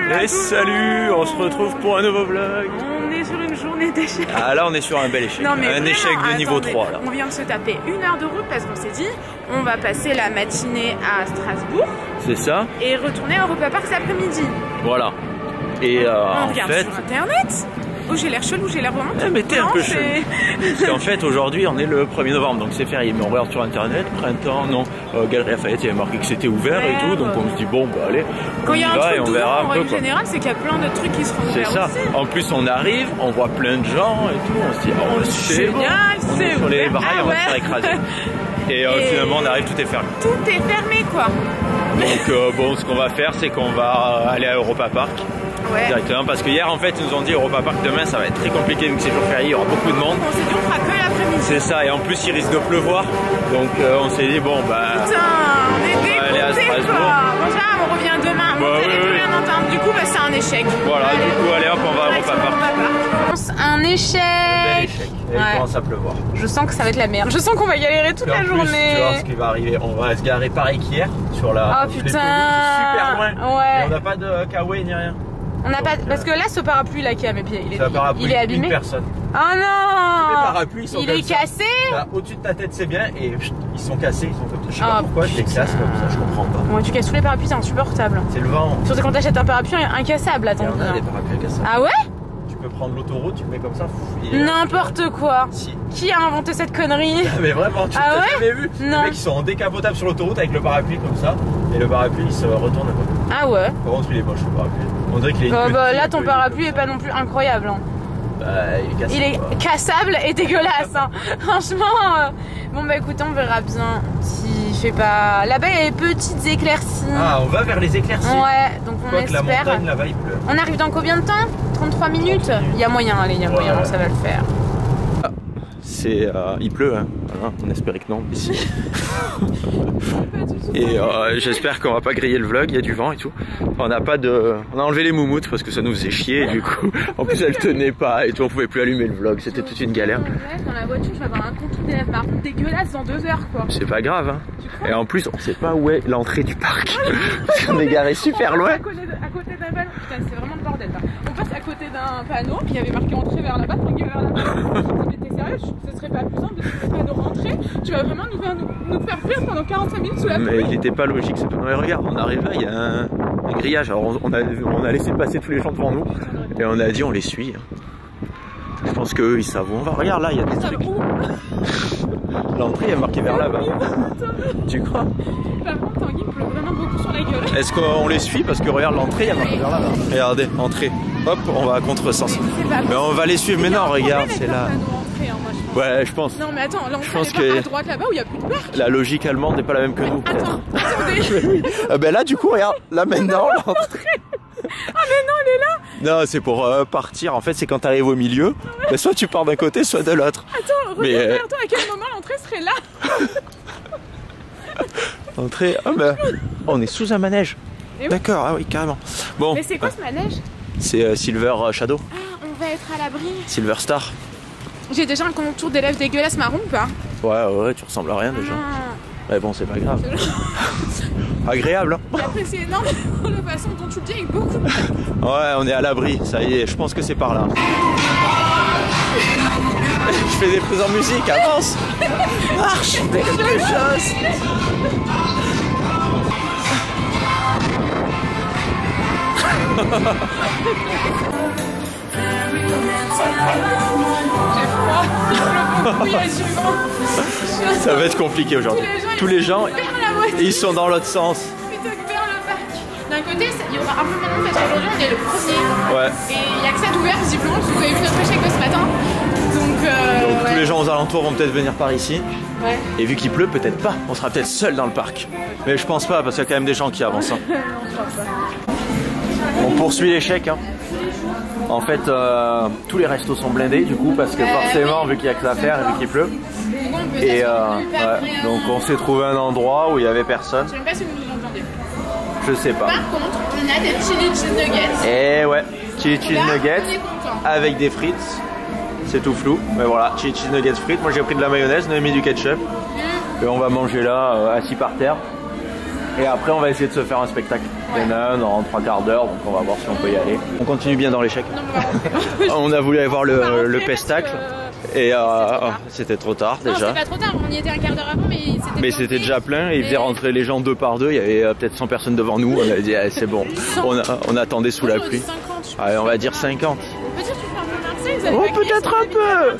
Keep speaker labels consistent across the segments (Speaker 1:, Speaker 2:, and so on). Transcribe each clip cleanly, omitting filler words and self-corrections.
Speaker 1: Et salut, on se retrouve pour un nouveau vlog.
Speaker 2: On est sur une journée d'échec.
Speaker 1: Ah là on est sur un bel échec, un
Speaker 2: vraiment,
Speaker 1: échec de niveau 3 là.
Speaker 2: On vient de se taper 1 heure de route parce qu'on s'est dit on va passer la matinée à Strasbourg.
Speaker 1: C'est ça.
Speaker 2: Et retourner à Europa Park cet après-midi.
Speaker 1: Voilà. Et
Speaker 2: on
Speaker 1: en
Speaker 2: regarde
Speaker 1: fait...
Speaker 2: sur internet. Oh j'ai l'air chelou, j'ai l'air vraiment...
Speaker 1: mais t'es un peu chelou. Parce qu'en fait aujourd'hui on est le 1er novembre donc c'est férié. Mais on regarde sur internet, printemps, non, Galerie Lafayette il y avait marqué que c'était ouvert et tout. Donc on se dit bon bah allez,
Speaker 2: quand il y a un truc
Speaker 1: et on verra
Speaker 2: en règle générale c'est qu'il y a plein de trucs qui seront ouverts.
Speaker 1: C'est ça.
Speaker 2: Aussi.
Speaker 1: En plus on arrive, on voit plein de gens et tout. On se dit oh c'est bon, on est sur les bras et on va se faire écraser. Et finalement on arrive, tout est fermé.
Speaker 2: Tout est fermé quoi.
Speaker 1: Donc bon, ce qu'on va faire, c'est qu'on va aller à Europa Park directement. Parce que hier, en fait, ils nous ont dit Europa Park demain, ça va être très compliqué vu que c'est jour férié, il y aura beaucoup de monde.
Speaker 2: On s'est dit on fera que l'après-midi.
Speaker 1: C'est ça, et en plus, il risque de pleuvoir. Donc on s'est dit bon bah.
Speaker 2: Putain, on est dégoûtés quoi. Bon ça, on revient demain.
Speaker 1: Bah,
Speaker 2: on ne plus rien entendre. Du coup, bah, c'est un échec.
Speaker 1: Voilà, du coup, allez hop, on va à Europa Park.
Speaker 2: Un échec.
Speaker 1: Un bel échec. Et il commence à pleuvoir.
Speaker 2: Je sens que ça va être la merde. Je sens qu'on va galérer toute la journée.
Speaker 1: Tu vois ce qui va arriver. On va se garer pareil qu'hier sur la.
Speaker 2: Oh putain.
Speaker 1: Super loin.
Speaker 2: Ouais.
Speaker 1: Et on n'a pas de kawaii ni rien.
Speaker 2: On n'a pas. Parce que là, ce parapluie là qui est à mes pieds, il est abîmé.
Speaker 1: Une personne.
Speaker 2: Oh non.
Speaker 1: Les parapluies ils sont
Speaker 2: il est cassé.
Speaker 1: Au-dessus de ta tête c'est bien et ils sont cassés, ils sont comme ça. Je sais pas pourquoi je les casse comme ça, je comprends pas.
Speaker 2: Ouais, tu casses tous les parapluies, c'est insupportable.
Speaker 1: C'est le vent.
Speaker 2: Surtout quand t'achètes un parapluie incassable, attends.
Speaker 1: Il y en a des parapluies incassables.
Speaker 2: Ah ouais?
Speaker 1: Tu peux prendre l'autoroute, tu le mets comme ça.
Speaker 2: N'importe quoi.
Speaker 1: Si.
Speaker 2: Qui a inventé cette connerie?
Speaker 1: Mais vraiment, tu l'as jamais vu?
Speaker 2: Non.
Speaker 1: Les mecs ils sont décapotables sur l'autoroute avec le parapluie comme ça et le parapluie il se retourne.
Speaker 2: Ah ouais?
Speaker 1: Par contre il est moche le parapluie. On dirait qu'il est
Speaker 2: là ton parapluie est pas non plus incroyable. Hein.
Speaker 1: Bah, il est cassable.
Speaker 2: Il est cassable et dégueulasse. Hein. Franchement. Bon bah écoute, on verra bien s'il fait pas. Là-bas il y a des petites éclaircies.
Speaker 1: Ah, on va vers les éclaircies.
Speaker 2: Ouais, donc on espère.
Speaker 1: La montagne là-bas il pleut.
Speaker 2: On arrive dans combien de temps? 33 minutes. Il y a moyen, allez, il y a moyen, ça va le faire.
Speaker 1: Il pleut, hein. Voilà, on espérait que non ici. Et j'espère qu'on va pas griller le vlog, il y a du vent et tout. On a enlevé les moumoutes parce que ça nous faisait chier et du coup. En plus elles tenaient pas et tout, on pouvait plus allumer le vlog, c'était toute une galère.
Speaker 2: Dans la voiture, je vais avoir un contour des lèvres dégueulasse dans 2 heures quoi.
Speaker 1: C'est pas grave hein. Et en plus on sait pas où est l'entrée du parc. On est garé super loin.
Speaker 2: À côté d'un ballon, putain c'est vraiment le bordel là. On passe à côté d'un panneau qui avait marqué entrée vers là-bas, vers là-bas. Mais t'es sérieux, ce serait pas plus simple de faire le panneau rentrée? Tu vas vraiment nous faire fuir pendant 45 minutes sous la pluie?
Speaker 1: Mais il était pas logique ce panneau. Mais regarde, on arrive là, il y a un grillage. Alors on a laissé passer tous les gens devant nous et on a dit on les suit. Je pense qu'eux ils savent où on va. Regarde là, il y a des trucs. L'entrée est marquée vers là-bas. Tu crois?
Speaker 2: Par contre, Tanguy me pleut vraiment beaucoup sur la gueule.
Speaker 1: Est-ce qu'on les suit? Parce que regarde, l'entrée est marquée vers là-bas. Regardez, entrée. Hop, on va à contresens. Mais on va les suivre. Mais non, regarde, c'est là. Ouais, je pense.
Speaker 2: Non, mais attends, l'entrée est pas à droite là-bas où il y a plus de parc.
Speaker 1: La logique allemande n'est pas la même que nous, peut-être.
Speaker 2: Attendez.
Speaker 1: Ben là, du coup, regarde, là maintenant, l'entrée.
Speaker 2: Ah mais non, elle est là.
Speaker 1: Non, c'est pour partir. En fait, c'est quand tu arrives au milieu. Mais soit tu pars d'un côté, soit de l'autre.
Speaker 2: Attends, regarde vers toi. À quel moment l'entrée serait là?
Speaker 1: L'entrée. Ah ben, on est sous un manège. D'accord, ah oui, carrément. Bon.
Speaker 2: Mais c'est quoi ce manège?
Speaker 1: C'est Silver Shadow.
Speaker 2: Ah, on va être à l'abri.
Speaker 1: Silver Star.
Speaker 2: J'ai déjà un contour des lèvres dégueulasse marron ou pas?
Speaker 1: Ouais, tu ressembles à rien déjà. Mais bon, c'est pas grave. Agréable, hein.
Speaker 2: J'ai apprécié énormément la façon dont tu le dis avec beaucoup de...
Speaker 1: Ouais, on est à l'abri, ça y est, je pense que c'est par là. Je fais des prises en musique, avance. Marche, fais quelque chose. Ça va être compliqué aujourd'hui. Tous les gens, ils sont dans l'autre sens.
Speaker 2: D'un côté, il y aura un peu moins de monde parce qu'aujourd'hui on est le premier.
Speaker 1: Ouais.
Speaker 2: Et il n'y a que ça d'ouvert visiblement, parce que vous avez vu notre échec de ce matin. Donc
Speaker 1: tous les gens aux alentours vont peut-être venir par ici.
Speaker 2: Ouais.
Speaker 1: Et vu qu'il pleut, peut-être pas. On sera peut-être seul dans le parc. Mais je pense pas parce qu'il y a quand même des gens qui avancent. Hein. On poursuit l'échec. Hein. En fait, tous les restos sont blindés du coup parce que forcément, vu qu'il y a que ça à faire et vu qu'il pleut. Et donc on s'est trouvé un endroit où il y avait personne.
Speaker 2: Je sais même pas si vous nous entendez.
Speaker 1: Je sais pas.
Speaker 2: Par contre, on a des chili cheese nuggets.
Speaker 1: Et ouais, chili cheese nuggets avec des frites. C'est tout flou, mais voilà, chili cheese nuggets frites. Moi j'ai pris de la mayonnaise, on a mis du ketchup. Et on va manger là, assis par terre. Et après on va essayer de se faire un spectacle. Il y en a un dans 3 quarts d'heure, donc on va voir si on peut y aller. On continue bien dans l'échec. On a voulu aller voir le pestacle. Et c'était trop tard déjà.
Speaker 2: Non, c'était pas trop tard, on y était un quart d'heure avant, mais
Speaker 1: c'était déjà plein et ils faisaient rentrer les gens 2 par 2. Il y avait peut-être 100 personnes devant nous. On a dit ah, c'est bon. On attendait sous la pluie.
Speaker 2: 50,
Speaker 1: allez, on va dire 50.
Speaker 2: Peut-être tu fais un peu Marseille,
Speaker 1: oh, peut-être un peu.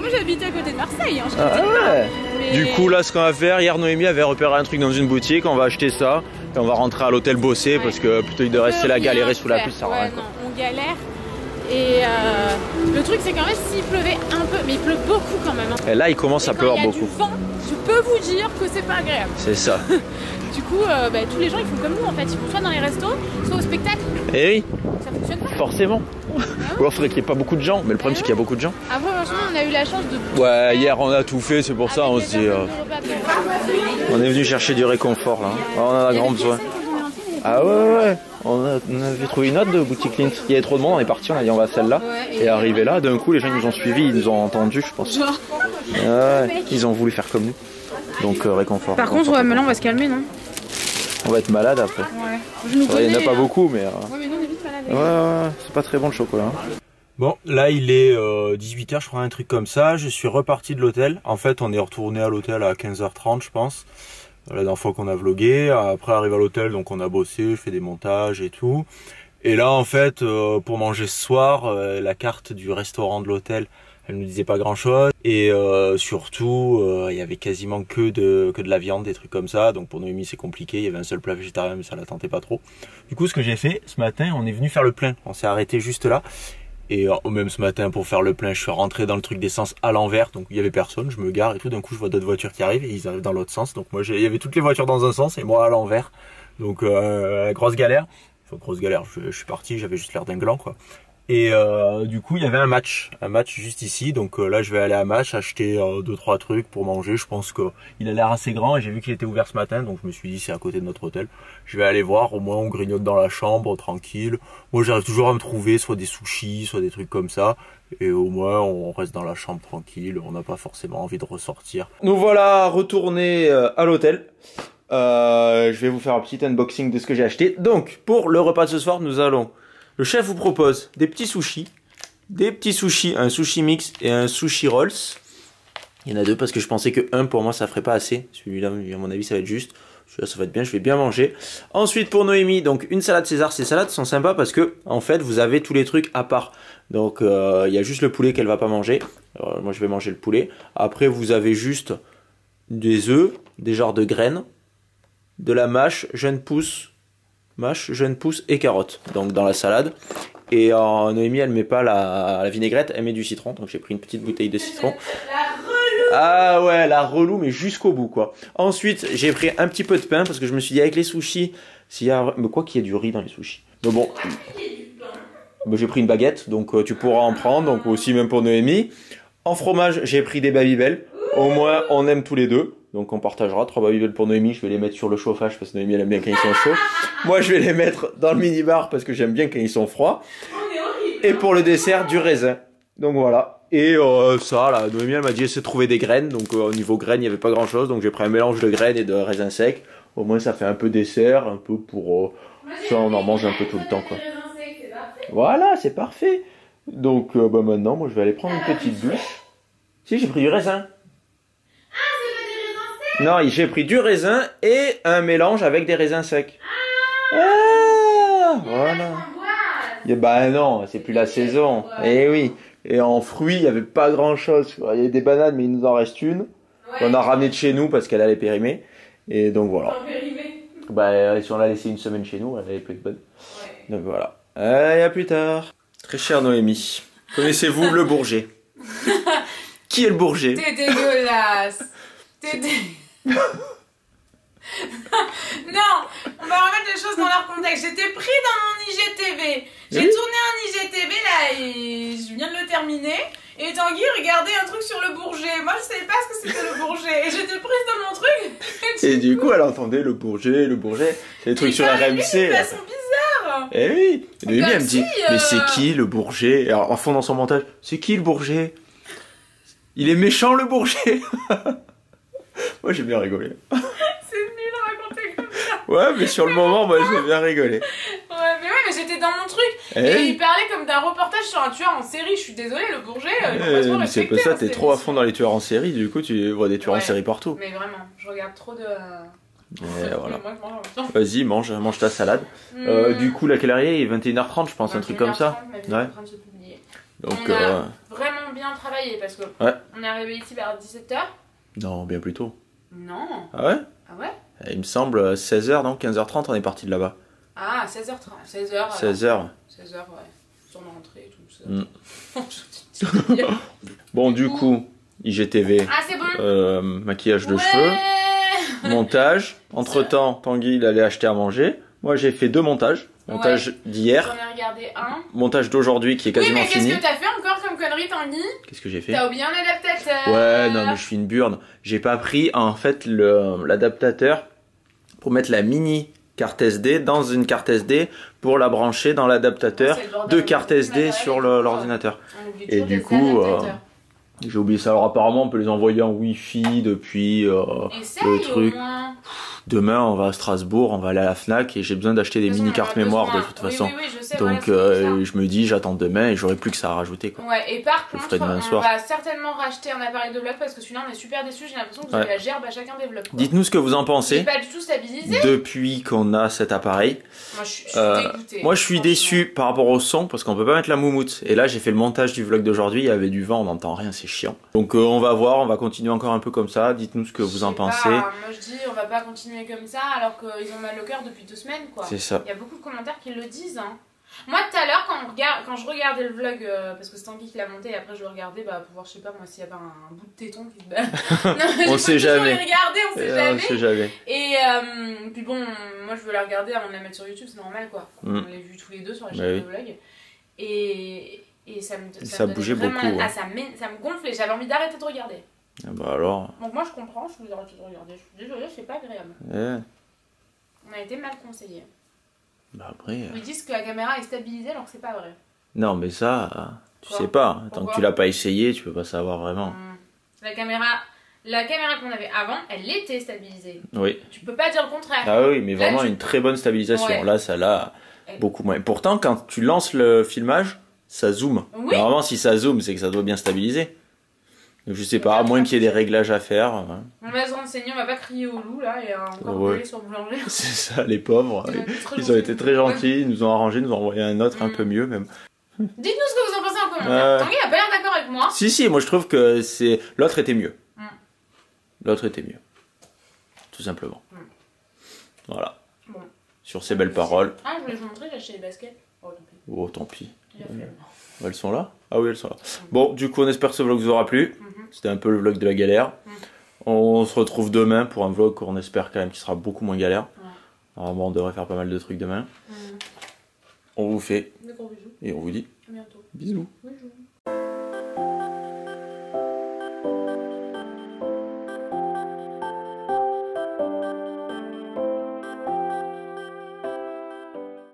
Speaker 2: Moi j'habite à côté de Marseille. Hein,
Speaker 1: ouais.
Speaker 2: Mais...
Speaker 1: Du coup là ce qu'on va faire, hier Noémie avait repéré un truc dans une boutique, on va acheter ça et on va rentrer à l'hôtel bosser parce que plutôt que de rester là galérer sous la pluie ça sert à rien.
Speaker 2: Non, on galère. Et le truc c'est qu'en fait s'il pleuvait un peu, mais il pleut beaucoup quand même. Hein.
Speaker 1: Et là il commence à pleuvoir beaucoup.
Speaker 2: Du vent, je peux vous dire que c'est pas agréable.
Speaker 1: C'est ça.
Speaker 2: Du coup tous les gens ils font comme nous en fait, ils vont soit dans les restos, soit au spectacle.
Speaker 1: Et oui.
Speaker 2: Ça fonctionne pas.
Speaker 1: Forcément. Ou alors il faudrait qu'il n'y ait pas beaucoup de gens, mais le problème c'est qu'il y a beaucoup de gens.
Speaker 2: Après franchement on a eu la chance de...
Speaker 1: Ouais, hier on a tout fait, c'est pour ça on se dit... On est venu chercher du réconfort là. On en a grand besoin. Ah ouais. On avait trouvé une autre de boutique Lint. Il y avait trop de monde, on est parti, on a dit on va à celle-là. Et arrivé là, d'un coup les gens ils nous ont suivis, ils nous ont entendus je pense. Ouais, ils ont voulu faire comme nous. Donc réconfort.
Speaker 2: Par contre mais là on va se calmer non?
Speaker 1: On va être malade après.
Speaker 2: Ouais.
Speaker 1: Il n'y en a pas beaucoup mais...
Speaker 2: Ouais mais nous on est vite malade.
Speaker 1: Ouais, c'est pas très bon le chocolat. Bon, là il est 18 h je crois, un truc comme ça. Je suis reparti de l'hôtel. En fait on est retourné à l'hôtel à 15 h 30 je pense. La dernière fois qu'on a vlogué. Après arrivé à l'hôtel donc on a bossé, je fais des montages et tout. Et là en fait pour manger ce soir, la carte du restaurant de l'hôtel elle nous disait pas grand chose. Et surtout il y avait quasiment que de la viande, des trucs comme ça. Donc pour Noémie c'est compliqué, il y avait un seul plat végétarien mais ça la tentait pas trop. Du coup ce que j'ai fait ce matin, on est venu faire le plein. On s'est arrêté juste là. Et même ce matin pour faire le plein, je suis rentré dans le truc d'essence à l'envers, donc il y avait personne, je me gare et tout, d'un coup je vois d'autres voitures qui arrivent et ils arrivent dans l'autre sens. Donc moi il y avait toutes les voitures dans un sens et moi à l'envers. Donc grosse galère. Enfin grosse galère, je suis parti, j'avais juste l'air d'un gland quoi. Et du coup il y avait un match juste ici, donc là je vais aller à un match, acheter 2-3 trucs pour manger. Je pense qu'il a l'air assez grand et j'ai vu qu'il était ouvert ce matin, donc je me suis dit c'est à côté de notre hôtel. Je vais aller voir, au moins on grignote dans la chambre, tranquille. Moi j'arrive toujours à me trouver soit des sushis, soit des trucs comme ça. Et au moins on reste dans la chambre tranquille, on n'a pas forcément envie de ressortir. Nous voilà retournés à l'hôtel. Je vais vous faire un petit unboxing de ce que j'ai acheté. Donc pour le repas de ce soir nous allons... Le chef vous propose des petits sushis, un sushi mix et un sushi rolls. Il y en a 2 parce que je pensais que 1 pour moi ça ferait pas assez. Celui-là à mon avis ça va être juste. Celui-là ça va être bien, je vais bien manger. Ensuite pour Noémie, donc une salade César. Ces salades sont sympas parce que en fait vous avez tous les trucs à part. Donc il y a juste le poulet qu'elle va pas manger. Alors, moi je vais manger le poulet. Après vous avez juste des œufs, des genres de graines, de la mâche, jeune pousse et carottes, donc dans la salade. Et Noémie elle met pas la vinaigrette, elle met du citron, donc j'ai pris une petite bouteille de citron. Ah ouais, la relou mais jusqu'au bout quoi. Ensuite j'ai pris un petit peu de pain parce que je me suis dit avec les sushis, s'il y a... Mais quoi qu'il y ait du riz dans les sushis. Mais bon, j'ai pris une baguette, donc tu pourras en prendre, donc aussi même pour Noémie. En fromage j'ai pris des Babybel, au moins on aime tous les deux. Donc on partagera 3 Babybel pour Noémie, je vais les mettre sur le chauffage parce que Noémie elle aime bien quand ils sont chauds. Moi je vais les mettre dans le minibar parce que j'aime bien quand ils sont froids. Et pour le dessert du raisin. Donc voilà. Et ça là, Noémie elle m'a dit essayer de trouver des graines. Donc au niveau graines il n'y avait pas grand chose. Donc j'ai pris un mélange de graines et de raisins secs. Au moins ça fait un peu dessert, un peu pour... ça on en mange un peu tout le temps quoi. Voilà, c'est parfait. Donc maintenant moi je vais aller prendre une petite douche. Si j'ai pris du raisin. Non, j'ai pris du raisin et un mélange avec des raisins secs. Ah, voilà. Et bah non, c'est plus la saison. Et oui. Et en fruits, il n'y avait pas grand chose. Il y avait des bananes, mais il nous en reste une. On a ramené de chez nous parce qu'elle allait périmer. Et donc voilà. Bah si on l'a laissé une semaine chez nous, elle allait plus être bonne. Donc voilà. Allez, à plus tard. Très chère Noémie, connaissez-vous le Bourget? Qui est le Bourget?
Speaker 2: T'es dégueulasse. Non, on va remettre les choses dans leur contexte. J'étais pris dans mon IGTV. J'ai tourné un IGTV là et je viens de le terminer. Et Tanguy regardait un truc sur le Bourget. Moi je savais pas ce que c'était le Bourget. Et j'étais prise dans mon truc.
Speaker 1: Et du coup elle entendait le Bourget, c'est des trucs sur RMC.
Speaker 2: Une façon bizarre.
Speaker 1: Eh oui. Et lui elle me dit mais c'est qui le Bourget? Et alors en fond dans son montage, c'est qui le Bourget? Il est méchant le Bourget. Moi j'ai bien rigolé.
Speaker 2: C'est nul à raconter comme
Speaker 1: Ouais, mais sur le moment, moi j'ai bien rigolé.
Speaker 2: Ouais, mais j'étais dans mon truc. Et il parlait comme d'un reportage sur un tueur en série. Je suis désolée, le Bourget.
Speaker 1: Mais c'est pas ça, t'es trop à fond dans les tueurs en série, du coup tu vois des tueurs en série partout.
Speaker 2: Mais vraiment, je regarde trop de.
Speaker 1: Voilà. Vas-y, mange ta salade. Du coup, la calendrier est 21h30, je pense, un truc comme ça. Ouais. Donc,
Speaker 2: on a vraiment bien travaillé parce que on est arrivé ici vers 17h.
Speaker 1: Non, bien plus tôt.
Speaker 2: Non.
Speaker 1: Ah ouais?
Speaker 2: Ah ouais?
Speaker 1: Il me semble 16h, donc 15h30, on est parti de là-bas.
Speaker 2: Ah, 16h30. 16h.
Speaker 1: 16h.
Speaker 2: 16h, ouais. Sur ma rentrée et tout ça.
Speaker 1: Bon, du coup, IGTV.
Speaker 2: Ah, c'est bon.
Speaker 1: Maquillage de cheveux. Montage. Entre-temps, Tanguy, il allait acheter à manger. Moi, j'ai fait 2 montages. Montage d'hier.
Speaker 2: J'en ai regardé un.
Speaker 1: Montage d'aujourd'hui qui est quasiment fini.
Speaker 2: Oui, mais qu'est-ce que t'as fait encore comme connerie, Tanguy?
Speaker 1: Qu'est-ce que j'ai fait?
Speaker 2: T'as oublié un adaptateur.
Speaker 1: Ouais, non, mais je suis une burne. J'ai pas pris, en fait, l'adaptateur pour mettre la mini carte SD dans une carte SD pour la brancher dans l'adaptateur de carte SD sur l'ordinateur. Et du coup, j'ai oublié ça. Alors apparemment, on peut les envoyer en Wi-Fi depuis le truc. Demain, on va à Strasbourg, on va aller à la Fnac et j'ai besoin d'acheter des mini cartes mémoire de toute façon.
Speaker 2: Oui, je sais,
Speaker 1: donc je me dis, j'attends demain et j'aurai plus que ça à rajouter, quoi.
Speaker 2: Ouais, et par contre, on va certainement racheter un appareil de vlog parce que celui-là, on est super déçus. J'ai l'impression que vous avez la gerbe à chacun des vlogs.
Speaker 1: Dites-nous ce que vous en pensez.
Speaker 2: Il est pas du tout stabilisé.
Speaker 1: Depuis qu'on a cet appareil.
Speaker 2: Moi, je suis dégoûtée.
Speaker 1: Moi, je suis déçu par rapport au son parce qu'on peut pas mettre la moumoute. Et là, j'ai fait le montage du vlog d'aujourd'hui. Il y avait du vent, on n'entend rien, c'est chiant. Donc, on va voir, on va continuer encore un peu comme ça. Dites-nous ce que vous en pensez.
Speaker 2: Moi, je dis, on va pas continuer comme ça alors qu'ils ont mal au cœur depuis 2 semaines, quoi.
Speaker 1: C'est ça.
Speaker 2: Il y a beaucoup de commentaires qui le disent, hein. Moi, tout à l'heure, quand je regardais le vlog, parce que c'est Tanguy qui l'a monté, et après je le regardais pour voir, je sais pas, moi, s'il y avait un bout de téton qui se bat.
Speaker 1: On sait jamais.
Speaker 2: On sait jamais. Et puis bon, moi, je veux la regarder avant de la mettre sur YouTube, c'est normal, quoi. On l'a vu tous les deux sur la chaîne de vlog. Et ça
Speaker 1: bougeait
Speaker 2: vraiment,
Speaker 1: beaucoup.
Speaker 2: ça me gonflait, j'avais envie d'arrêter de regarder.
Speaker 1: Ah bah alors.
Speaker 2: Donc moi, je comprends, je vous arrête de regarder. Je suis désolée, c'est pas agréable. On a été mal conseillés.
Speaker 1: Bah après.
Speaker 2: Ils disent que la caméra est stabilisée alors que c'est pas vrai.
Speaker 1: Non, mais ça, tu sais pas. Tant que tu l'as pas essayé, tu peux pas savoir vraiment.
Speaker 2: La caméra qu'on avait avant, elle était stabilisée.
Speaker 1: Oui.
Speaker 2: Tu peux pas dire le contraire.
Speaker 1: Ah oui, mais vraiment une très bonne stabilisation. Ouais. Là, ça l'a beaucoup moins. Pourtant, quand tu lances le filmage, ça zoome. Oui. Normalement, si ça zoome, c'est que ça doit bien stabiliser. Je sais pas, à moins qu'il y ait des réglages à faire.
Speaker 2: On va se renseigner, on va pas crier au loup là et encore gueuler sur le boulanger.
Speaker 1: C'est ça, les pauvres. Ils ont été très gentils, ils nous ont arrangé, nous ont envoyé un autre un peu mieux même.
Speaker 2: Dites-nous ce que vous en pensez en commentaire. Tanguy a pas l'air d'accord avec moi.
Speaker 1: Si, moi je trouve que l'autre était mieux. L'autre était mieux. Tout simplement. Voilà. Bon. Sur ces belles paroles.
Speaker 2: Ah, je voulais vous montrer, j'ai acheté des baskets. Oh, tant pis.
Speaker 1: Oh, tant pis. Elles sont là? Ah oui, elles sont là. Bon, du coup, on espère que ce vlog vous aura plu. C'était un peu le vlog de la galère. On se retrouve demain pour un vlog qu'on espère quand même qui sera beaucoup moins galère. Normalement, on devrait faire pas mal de trucs demain. On vous fait
Speaker 2: des gros bisous.
Speaker 1: Et on vous dit
Speaker 2: à bientôt.
Speaker 1: Bisous.
Speaker 2: Bisous.